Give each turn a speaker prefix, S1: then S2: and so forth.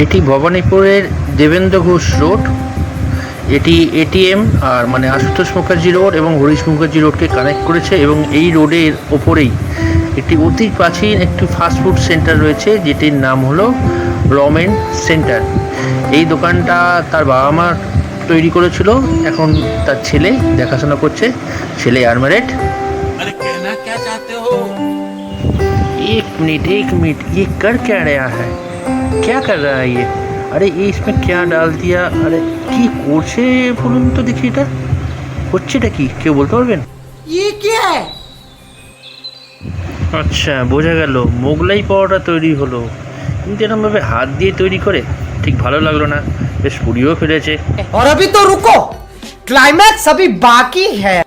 S1: এটি ভবানীপুরের দেবেন্দ্র ঘোষ রোড। এটি এটিএম আর মানে আশুতোষ মুখার্জি রোড এবং হরিশ মুখার্জি রোডকে কানেক্ট করেছে, এবং এই রোডের ওপরেই একটি অতি প্রাচীন একটি ফাস্টফুড সেন্টার রয়েছে, যেটির নাম হলো রমেন সেন্টার। এই দোকানটা তার বাবা মা তৈরি করেছিল, এখন তার ছেলে দেখাশোনা করছে। ছেলে আনম্যারিড।
S2: अरे कहना क्या चाहते हो?
S1: एक मिनट, ये कर क्या रहा है? क्या कर रहा है ये? अरे ये इसमें क्या डाल दिया? अरे কি করছে বলুন তো দেখি, এটা হচ্ছেটা কি কেউ বলতে পারবেন?
S2: ये क्या है?
S1: আচ্ছা, বোঝা গেল মোগলাই পাওয়াটা তৈরি হলো, কিন্তু এরকমভাবে হাত দিয়ে তৈরি করে ঠিক ভালো লাগলো না, বেশ পুড়িয়েও ফেলেছে।
S3: और अभी तो रुको, क्लाइमैक्स अभी बाकी है।